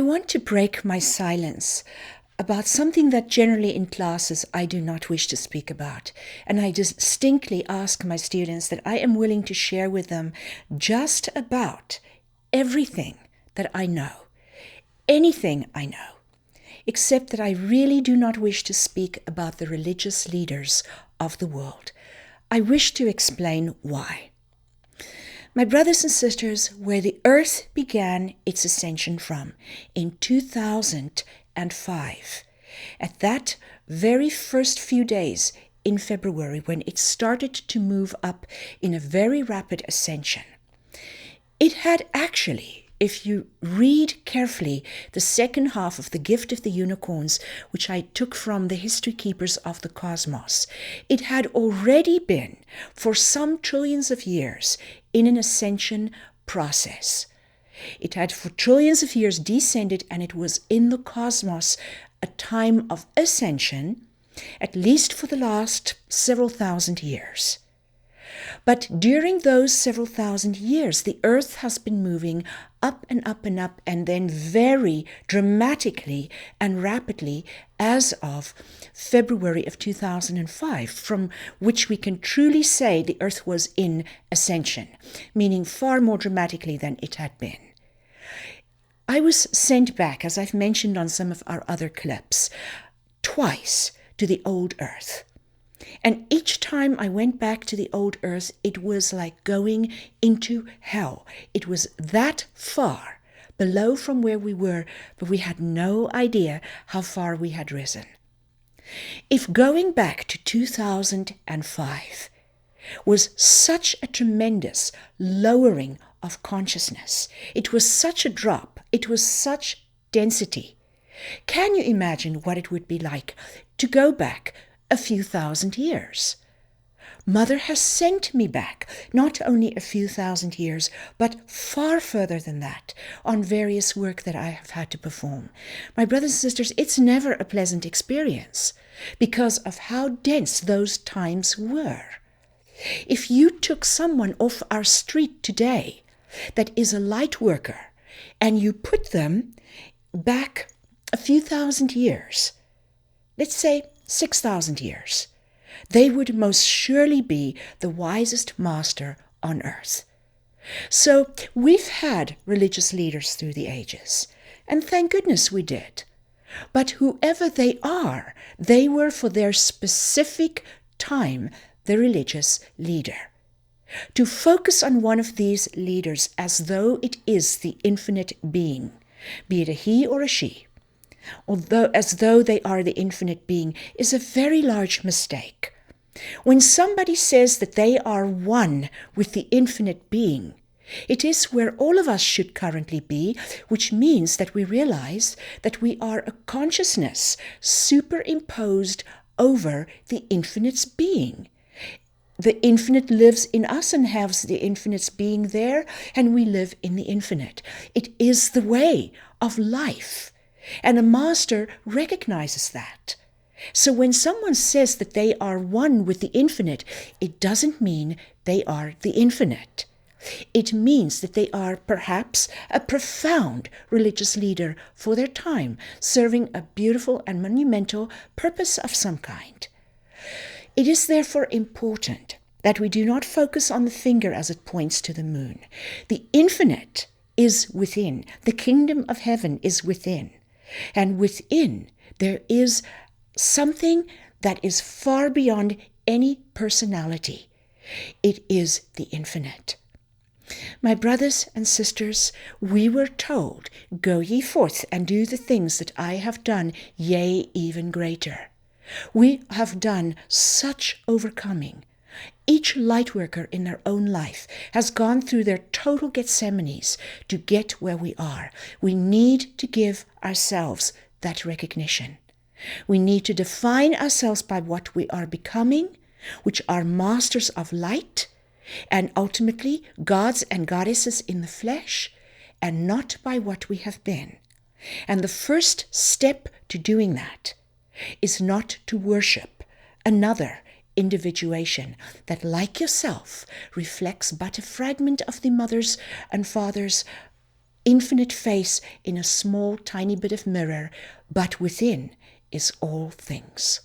want to break my silence about something that generally in classes I do not wish to speak about. And I distinctly ask my students that I am willing to share with them just about everything that I know, anything I know, except that I really do not wish to speak about the religious leaders of the world. I wish to explain why. My brothers and sisters, where the earth began its ascension from in 2005, at that very first few days in February when it started to move up in a very rapid ascension, it had actually, if you read carefully the second half of The Gift of the Unicorns, which I took from the History Keepers of the Cosmos, it had already been, for some trillions of years, in an ascension process. It had for trillions of years descended, and it was in the cosmos a time of ascension, at least for the last several thousand years. But during those several thousand years, the earth has been moving up and up and up, and then very dramatically and rapidly as of February of 2005, from which we can truly say the earth was in ascension, meaning far more dramatically than it had been. I was sent back, as I've mentioned on some of our other clips, twice to the old earth. And each time I went back to the old earth, it was like going into hell. It was that far below from where we were, but we had no idea how far we had risen. If going back to 2005 was such a tremendous lowering of consciousness, it was such a drop, it was such density, can you imagine what it would be like to go back a few thousand years? Mother has sent me back not only a few thousand years, but far further than that on various work that I have had to perform. My brothers and sisters, it's never a pleasant experience because of how dense those times were. If you took someone off our street today that is a light worker and you put them back a few thousand years, let's say 6,000 years, they would most surely be the wisest master on earth. So we've had religious leaders through the ages, and thank goodness we did. But whoever they are, they were for their specific time the religious leader. To focus on one of these leaders as though it is the infinite being, be it a he or a she, as though they are the infinite being, is a very large mistake. When somebody says that they are one with the infinite being, it is where all of us should currently be, which means that we realize that we are a consciousness superimposed over the infinite's being. The infinite lives in us and has the infinite's being there, and we live in the infinite. It is the way of life. And a master recognizes that. So when someone says that they are one with the infinite, it doesn't mean they are the infinite. It means that they are perhaps a profound religious leader for their time, serving a beautiful and monumental purpose of some kind. It is therefore important that we do not focus on the finger as it points to the moon. The infinite is within. The kingdom of heaven is within. And within, there is something that is far beyond any personality. It is the infinite. My brothers and sisters, we were told, "Go ye forth and do the things that I have done, yea, even greater." We have done such overcoming. Each light worker in their own life has gone through their total Gethsemanes to get where we are. We need to give ourselves that recognition. We need to define ourselves by what we are becoming, which are masters of light, and ultimately gods and goddesses in the flesh, and not by what we have been. And the first step to doing that is not to worship another individuation that, like yourself, reflects but a fragment of the mother's and father's infinite face in a small, tiny bit of mirror, but within is all things.